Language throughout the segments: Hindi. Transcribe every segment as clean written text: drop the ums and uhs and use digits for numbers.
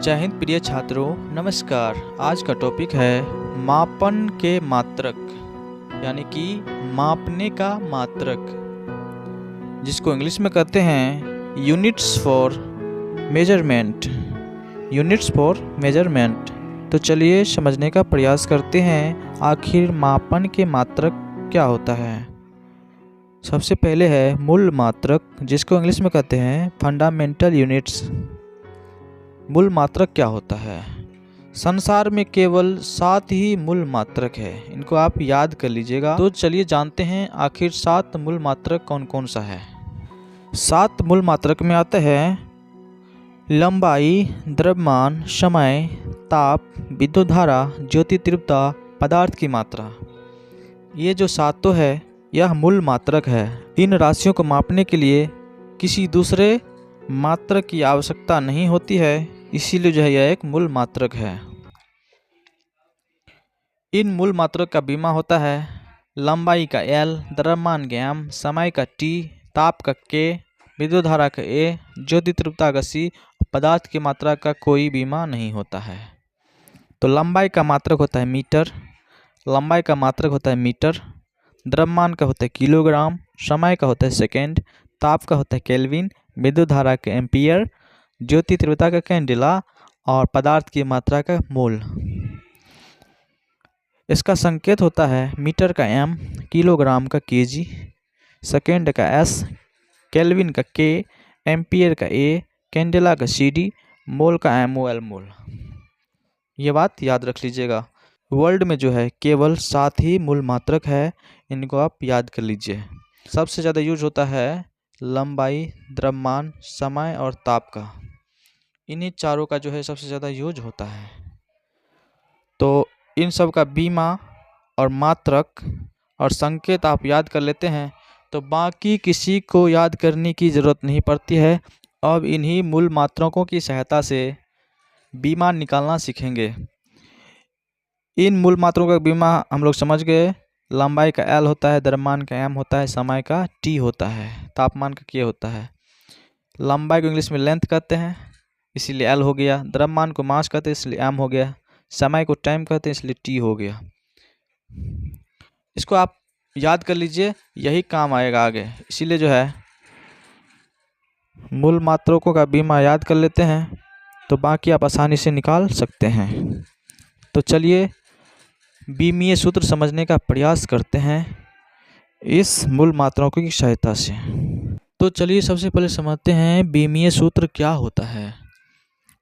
जय हिंद प्रिय छात्रों, नमस्कार। आज का टॉपिक है मापन के मात्रक, यानी कि मापने का मात्रक, जिसको इंग्लिश में कहते हैं units for measurement. Units for measurement. तो चलिए समझने का प्रयास करते हैं आखिर मापन के मात्रक क्या होता है। सबसे पहले है मूल मात्रक, जिसको इंग्लिश में कहते हैं फंडामेंटल यूनिट्स। मूल मात्रक क्या होता है? संसार में केवल 7 ही मूल मात्रक है, इनको आप याद कर लीजिएगा। तो चलिए जानते हैं आखिर 7 मूल मात्रक कौन कौन सा है। 7 मूल मात्रक में आता है लंबाई, द्रव्यमान, समय, ताप, विद्युत धारा, ज्योति तीव्रता, पदार्थ की मात्रा। ये जो 7 तो है, यह मूल मात्रक है। इन राशियों को मापने के लिए किसी दूसरे मात्रक की आवश्यकता नहीं होती है, इसीलिए जो है यह एक मूल मात्रक है। इन मूल मात्रक का बीमा होता है लंबाई का L, द्रव्यमान का M, समय का T, ताप का K, विद्युत धारा का A, ज्योति तीव्रता का C, पदार्थ की मात्रा का कोई बीमा नहीं होता है। तो लंबाई का मात्रक होता है मीटर, लंबाई का मात्रक होता है मीटर, द्रव्यमान का होता है किलोग्राम, समय का होता है सेकेंड, ताप का होता है केल्विन, विद्युत धारा का एम्पियर, ज्योति तीव्रता का कैंडेला और पदार्थ की मात्रा का मोल। इसका संकेत होता है मीटर का M, किलोग्राम का kg, सेकेंड का S, केल्विन का K, एम्पियर का A, कैंडेला का CD, मोल का MOL मोल। ये बात याद रख लीजिएगा। वर्ल्ड में जो है केवल 7 ही मूल मात्रक है, इनको आप याद कर लीजिए। सबसे ज़्यादा यूज होता है लंबाई, द्रव्यमान, समय और ताप का। इन्हीं चारों का जो है सबसे ज़्यादा यूज होता है। तो इन सब का बीमा और मात्रक और संकेत आप याद कर लेते हैं तो बाकी किसी को याद करने की ज़रूरत नहीं पड़ती है। अब इन्हीं मूल मात्रकों की सहायता से बीमा निकालना सीखेंगे। इन मूल मात्रों का बीमा हम लोग समझ गए। लंबाई का L होता है, द्रव्यमान का M होता है, समय का T होता है, तापमान का K होता है। लंबाई को इंग्लिश में लेंथ कहते हैं, इसीलिए L हो गया। द्रव्यमान को मास कहते हैं, इसलिए M हो गया। समय को टाइम कहते हैं, इसलिए T हो गया। इसको आप याद कर लीजिए, यही काम आएगा आगे। इसीलिए जो है मूल मात्रकों का बीमा याद कर लेते हैं तो बाकी आप आसानी से निकाल सकते हैं। तो चलिए बीमीय सूत्र समझने का प्रयास करते हैं इस मूल मात्रकों की सहायता से। तो चलिए सबसे पहले समझते हैं बीमीय सूत्र क्या होता है।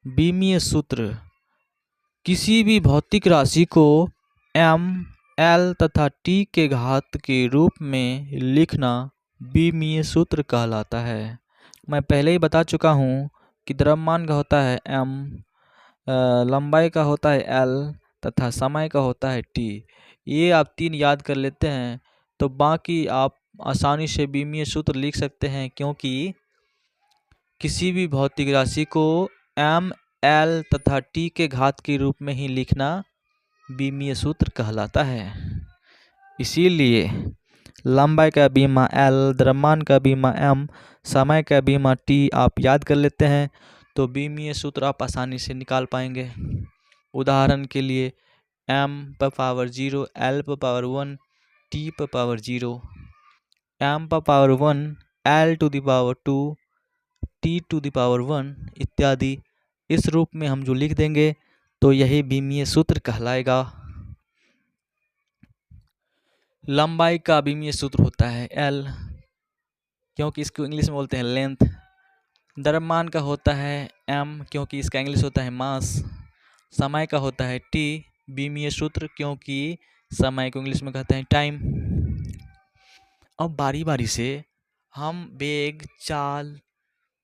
बीमीय सूत्र किसी भी भौतिक राशि को M, L तथा T के घात के रूप में लिखना बीमीय सूत्र कहलाता है। मैं पहले ही बता चुका हूँ कि द्रव्यमान का होता है M, लंबाई का होता है L तथा समय का होता है T। ये आप 3 याद कर लेते हैं तो बाकी आप आसानी से बीमीय सूत्र लिख सकते हैं, क्योंकि किसी भी भौतिक राशि को M, L तथा T के घात के रूप में ही लिखना बीमीय सूत्र कहलाता है। इसीलिए लंबाई का बीमा L, द्रव्यमान का बीमा M, समय का बीमा T आप याद कर लेते हैं तो बीमीय सूत्र आप आसानी से निकाल पाएंगे। उदाहरण के लिए M पर पावर 0, L पर पावर 1, T पर पावर 0, M पर power 1, L to the power 2, T to the power 1 इत्यादि। इस रूप में हम जो लिख देंगे तो यही बीमीय सूत्र कहलाएगा। लंबाई का बीमीय सूत्र होता है L, क्योंकि इसको इंग्लिश में बोलते हैं लेंथ। द्रव्यमान का होता है M, क्योंकि इसका इंग्लिश होता है मास। समय का होता है T, बीमीय सूत्र, क्योंकि समय को इंग्लिश में कहते हैं टाइम। अब बारी बारी से हम वेग, चाल,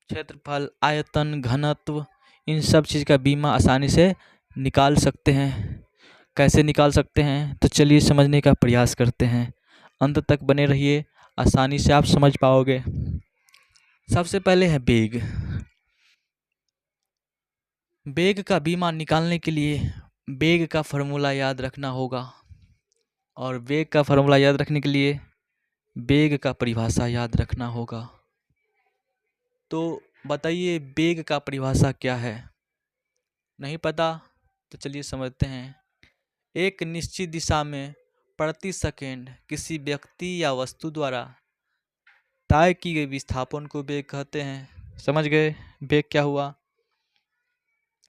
क्षेत्रफल, आयतन, घनत्व, इन सब चीज़ का बीमा आसानी से निकाल सकते हैं। कैसे निकाल सकते हैं तो चलिए समझने का प्रयास करते हैं। अंत तक बने रहिए, आसानी से आप समझ पाओगे। सबसे पहले है वेग। वेग का बीमा निकालने के लिए वेग का फॉर्मूला याद रखना होगा, और वेग का फॉर्मूला याद रखने के लिए वेग का परिभाषा याद रखना होगा। तो बताइए वेग का परिभाषा क्या है? नहीं पता तो चलिए समझते हैं। एक निश्चित दिशा में प्रति सेकंड किसी व्यक्ति या वस्तु द्वारा तय की गई विस्थापन को वेग कहते हैं। समझ गए वेग क्या हुआ?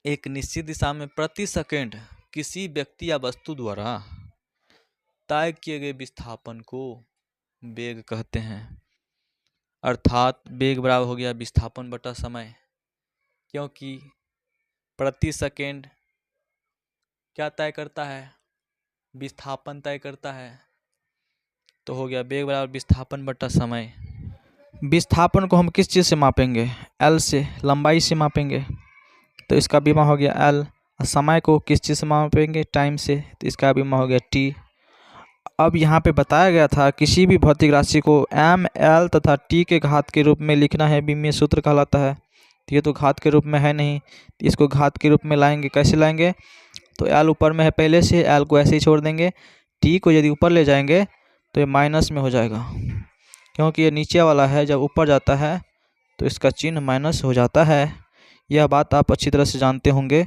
एक निश्चित दिशा में प्रति सेकंड किसी व्यक्ति या वस्तु द्वारा तय किए गए विस्थापन को वेग कहते हैं। अर्थात वेग बराबर हो गया विस्थापन बटा समय, क्योंकि प्रति सेकंड क्या तय करता है? विस्थापन तय करता है। तो हो गया वेग बराबर विस्थापन बटा समय। विस्थापन को हम किस चीज़ से मापेंगे? एल से, लंबाई से मापेंगे। तो इसका बीमा हो गया एल। और समय को किस चीज़ से मापेंगे? टाइम से। तो इसका बीमा हो गया टी। अब यहाँ पे बताया गया था किसी भी भौतिक राशि को एम, एल तथा टी के घात के रूप में लिखना है, बीमीय सूत्र कहलाता है। तो ये तो घात के रूप में है नहीं, इसको घात के रूप में लाएंगे। कैसे लाएंगे? तो एल ऊपर में है पहले से, एल को ऐसे ही छोड़ देंगे। टी को यदि ऊपर ले जाएंगे तो ये माइनस में हो जाएगा, क्योंकि ये नीचे वाला है, जब ऊपर जाता है तो इसका चिन्ह माइनस हो जाता है। यह बात आप अच्छी तरह से जानते होंगे।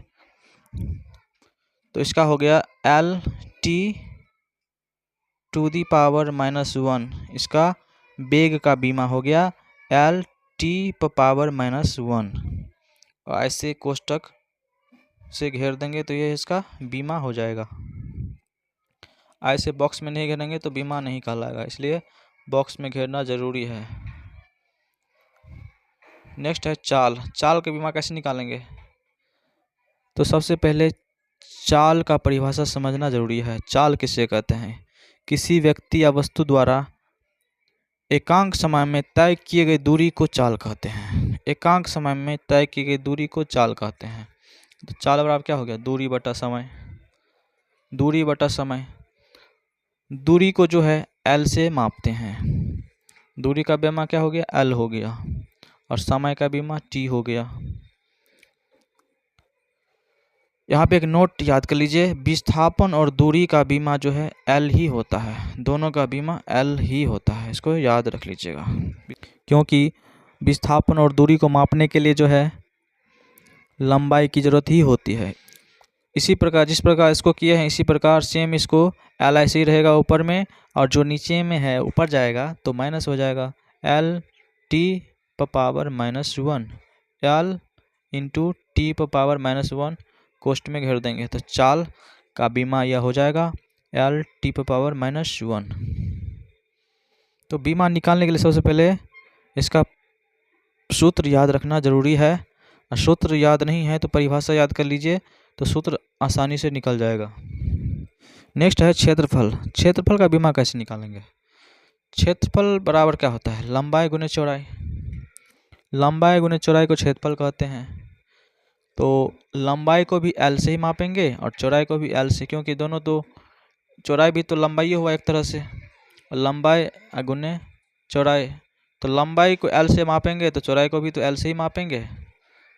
तो इसका हो गया L T to the power -1। इसका वेग का बीमा हो गया एल टी पावर -1। और ऐसे कोष्टक से घेर देंगे तो ये इसका बीमा हो जाएगा। ऐसे बॉक्स में नहीं घेरेंगे तो बीमा नहीं कहलाएगा, इसलिए बॉक्स में घेरना जरूरी है। नेक्स्ट है चाल। चाल का बीमा कैसे निकालेंगे? तो सबसे पहले चाल का परिभाषा समझना जरूरी है। चाल किसे कहते हैं? किसी व्यक्ति या वस्तु द्वारा एकांक समय में तय किए गई दूरी को चाल कहते हैं। एकांक समय में तय की गई दूरी को चाल कहते हैं। तो चाल बराबर क्या हो गया? दूरी बटा समय। दूरी बटा समय। दूरी को जो है एल से मापते हैं। दूरी का बीमा क्या हो गया? एल हो गया। और समय का बीमा टी हो गया। यहाँ पे एक नोट याद कर लीजिए, विस्थापन और दूरी का बीमा जो है एल ही होता है। दोनों का बीमा एल ही होता है, इसको याद रख लीजिएगा। क्योंकि विस्थापन और दूरी को मापने के लिए जो है लंबाई की ज़रूरत ही होती है। इसी प्रकार जिस प्रकार इसको किए हैं, इसी प्रकार सेम इसको एल ऐसे ही रहेगा ऊपर में, और जो नीचे में है ऊपर जाएगा तो माइनस हो जाएगा। L T power -1 L into T power -1 कोष्ट में घेर देंगे। तो चाल का बीमा यह हो जाएगा एल टी पावर -1। तो बीमा निकालने के लिए सबसे पहले इसका सूत्र याद रखना जरूरी है। सूत्र याद नहीं है तो परिभाषा याद कर लीजिए, तो सूत्र आसानी से निकल जाएगा। नेक्स्ट है क्षेत्रफल। क्षेत्रफल का बीमा कैसे निकालेंगे? क्षेत्रफल बराबर क्या होता है? लंबाई गुने चौड़ाई। लंबाई गुने चौड़ाई को क्षेत्रफल कहते हैं। तो लंबाई को भी एल से ही मापेंगे और चौड़ाई को भी एल से, क्योंकि दोनों तो चौड़ाई भी तो लंबाई हुआ एक तरह से। लंबाई गुने चौड़ाई, तो लंबाई को एल से मापेंगे तो चौड़ाई को भी तो एल से ही मापेंगे।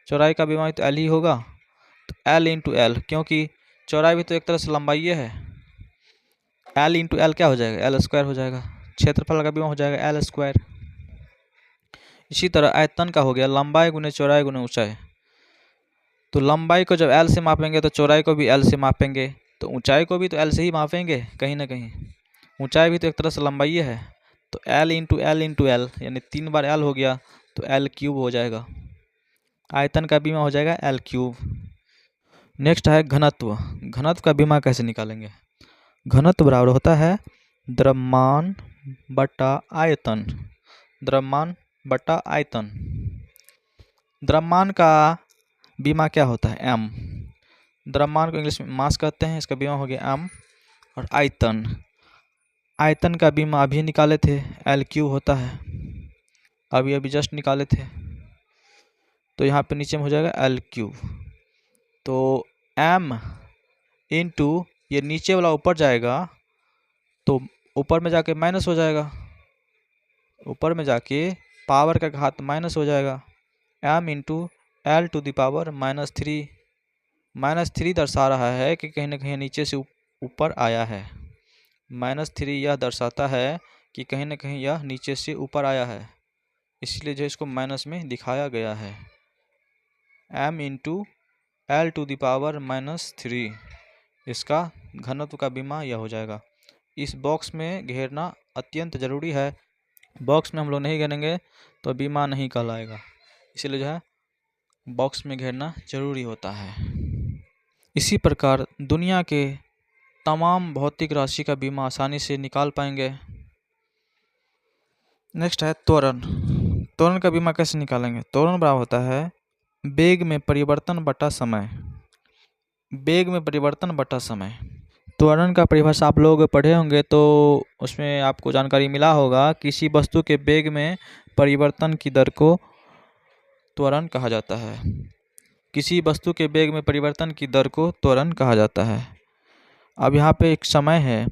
चौड़ाई का बीमा तो एल ही होगा। तो एल इंटू एल, क्योंकि चौड़ाई भी तो एक तरह से लंबाई है। एल इंटू एल क्या हो जाएगा? एल स्क्वायर हो जाएगा। क्षेत्रफल का बीमा हो जाएगा एल स्क्वायर। इसी तरह आयतन का हो गया लंबाई गुने चौड़ाई गुने ऊंचाई। तो लंबाई को जब एल से मापेंगे तो चौड़ाई को भी एल से मापेंगे, तो ऊंचाई को भी तो एल से ही मापेंगे कहीं ना कहीं। ऊंचाई भी तो एक तरह से लंबाई है। तो एल इंटू एल यानी 3 बार एल हो गया, तो एल क्यूब हो जाएगा। आयतन का बीमा हो जाएगा एल क्यूब। नेक्स्ट है घनत्व। घनत्व का बीमा कैसे निकालेंगे? घनत्व बराबर होता है द्रव्यमान बटा आयतन। द्रव्यमान बटा आयतन। द्रव्यमान का बीमा क्या होता है? एम। द्रव्यमान को इंग्लिश में मास कहते हैं, इसका बीमा हो गया एम। और आयतन, आयतन का बीमा अभी निकाले थे, एल क्यूब होता है, अभी जस्ट निकाले थे। तो यहाँ पे नीचे में हो जाएगा एल क्यूब। तो एम इंटू ये नीचे वाला ऊपर जाएगा तो ऊपर में जाके माइनस हो जाएगा, ऊपर में जाके पावर का घात माइनस हो जाएगा। M into L to the power -3। -3 दर्शा रहा है कि कहीं ना कहीं नीचे से ऊपर आया है। -3 यह दर्शाता है कि कहीं ना कहीं यह नीचे से ऊपर आया है, इसलिए जो इसको माइनस में दिखाया गया है। m इंटू L⁻⁻3 इसका घनत्व का बीमा यह हो जाएगा। इस बॉक्स में घेरना अत्यंत ज़रूरी है। बॉक्स में हम लोग नहीं घेरेंगे तो बीमा नहीं कहलाएगा, इसलिए जो है बॉक्स में घेरना जरूरी होता है। इसी प्रकार दुनिया के तमाम भौतिक राशि का बीमा आसानी से निकाल पाएंगे। नेक्स्ट है त्वरण। त्वरण का बीमा कैसे निकालेंगे? त्वरण बराबर होता है वेग में परिवर्तन बटा समय। वेग में परिवर्तन बटा समय। त्वरण का परिभाषा आप लोग पढ़े होंगे तो उसमें आपको जानकारी मिला होगा। किसी वस्तु के वेग में परिवर्तन की दर को त्वरण कहा जाता है। किसी वस्तु के वेग में परिवर्तन की दर को त्वरण कहा जाता है। अब यहाँ पे एक समय है,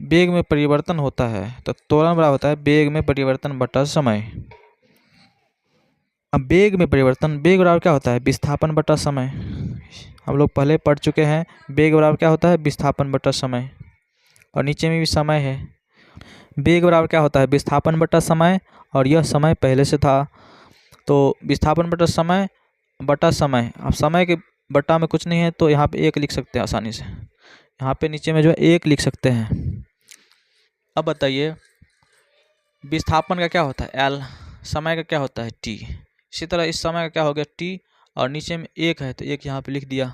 वेग में परिवर्तन होता है तो त्वरण बराबर होता है वेग में परिवर्तन बटा समय। अब वेग में परिवर्तन, वेग बराबर क्या होता है? विस्थापन बटा समय। हम लोग पहले पढ़ चुके हैं वेग बराबर क्या होता है? विस्थापन बटा समय। और नीचे में भी समय है। वेग बराबर क्या होता है? विस्थापन बटा समय, और यह समय पहले से था तो विस्थापन बटा समय बटा समय। अब समय के बटा में कुछ नहीं है तो यहाँ पे 1 लिख सकते हैं आसानी से। यहाँ पे नीचे में जो है 1 लिख सकते हैं। अब बताइए विस्थापन का क्या होता है? L। समय का क्या होता है? T। इसी तरह इस समय का क्या हो गया? T, और नीचे में 1 है तो 1 यहाँ पे लिख दिया।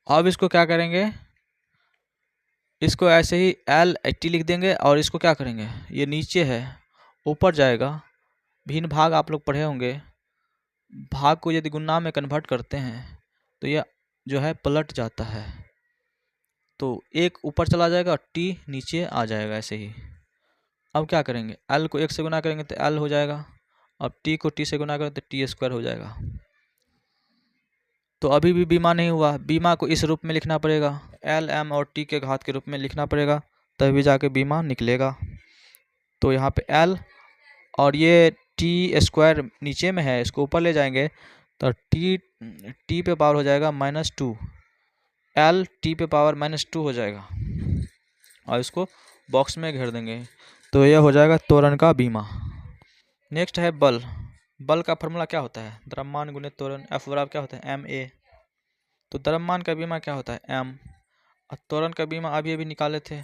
अब इसको क्या करेंगे? इसको ऐसे ही L/T लिख देंगे और इसको क्या करेंगे? ये नीचे है ऊपर जाएगा। भिन्न भाग आप लोग पढ़े होंगे। भाग को यदि गुणा में कन्वर्ट करते हैं तो यह जो है पलट जाता है, तो 1 ऊपर चला जाएगा और T नीचे आ जाएगा ऐसे ही। अब क्या करेंगे? L को 1 से गुना करेंगे तो L हो जाएगा, और T को T से गुना करें तो T² हो जाएगा। तो अभी भी बीमा नहीं हुआ। बीमा को इस रूप में लिखना पड़ेगा, L/m और T के घात के रूप में लिखना पड़ेगा, तभी जाके बीमा निकलेगा। तो यहाँ पे L और ये T² नीचे में है, इसको ऊपर ले जाएंगे तो T पे पावर हो जाएगा -2। L T पे पावर -2 हो जाएगा, और इसको बॉक्स में घेर देंगे तो यह हो जाएगा त्वरण का बीमा। नेक्स्ट है बल। बल का फॉर्मूला क्या होता है? द्रव्यमान गुणित त्वरण। F बराबर क्या होता है? ma। तो द्रव्यमान का बीमा क्या होता है? m। और त्वरण का बीमा अभी अभी निकाले थे,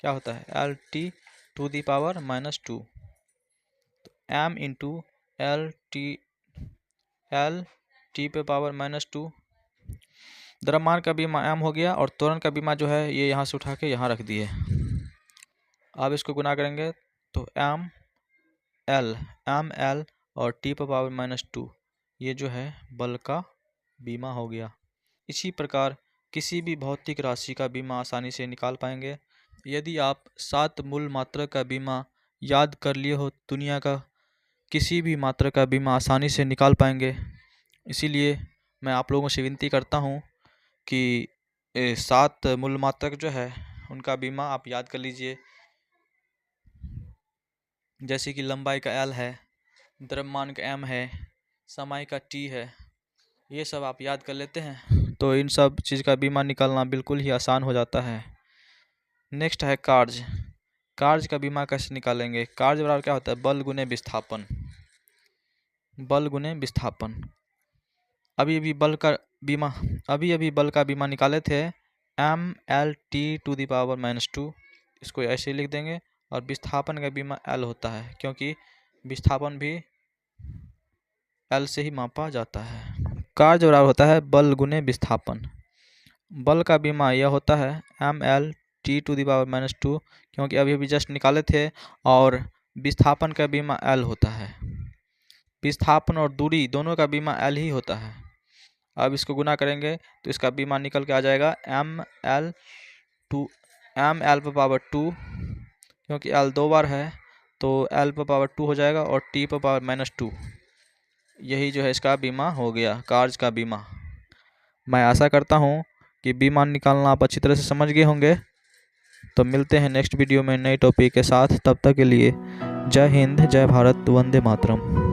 क्या होता है? LT⁻²। तो m इंटू LT पे पावर -2। द्रव्यमान का बीमा m हो गया, और त्वरण का बीमा जो है ये यहाँ से उठा के यहाँ रख दिए। अब इसको गुना करेंगे तो ml और T पे पावर -2, ये जो है बल का बीमा हो गया। इसी प्रकार किसी भी भौतिक राशि का बीमा आसानी से निकाल पाएंगे। यदि आप 7 मूल मात्रा का बीमा याद कर लिए हो, दुनिया का किसी भी मात्रा का बीमा आसानी से निकाल पाएंगे। इसीलिए मैं आप लोगों से विनती करता हूँ कि 7 मूल मात्रक जो है उनका बीमा आप याद कर लीजिए। जैसे कि लंबाई का L है, द्रव्यमान का M है, समय का T है, ये सब आप याद कर लेते हैं तो इन सब चीज़ का बीमा निकालना बिल्कुल ही आसान हो जाता है। नेक्स्ट है कार्य। कार्य का बीमा कैसे निकालेंगे? कार्य बराबर क्या होता है? बल गुने विस्थापन। बल गुने विस्थापन। अभी अभी बल का बीमा निकाले थे, mLT⁻²। इसको ऐसे लिख देंगे, और विस्थापन का बीमा L होता है, क्योंकि विस्थापन भी L से ही मापा जाता है। कार्य बराबर होता है बल गुने विस्थापन। बल का बीमा यह होता है mLT⁻², क्योंकि अभी अभी जस्ट निकाले थे, और विस्थापन का बीमा L होता है। विस्थापन और दूरी दोनों का बीमा L ही होता है। अब इसको गुना करेंगे तो इसका बीमा निकल के आ जाएगा mL पे पावर 2, क्योंकि L 2 बार है तो L पे पावर 2 हो जाएगा, और T पे पावर -2। यही जो है इसका बीमा हो गया, कार्य का बीमा। मैं आशा करता हूँ कि बीमा निकालना आप अच्छी तरह से समझ गए होंगे। तो मिलते हैं नेक्स्ट वीडियो में नए टॉपिक के साथ। तब तक के लिए जय हिंद, जय भारत, वंदे मातरम।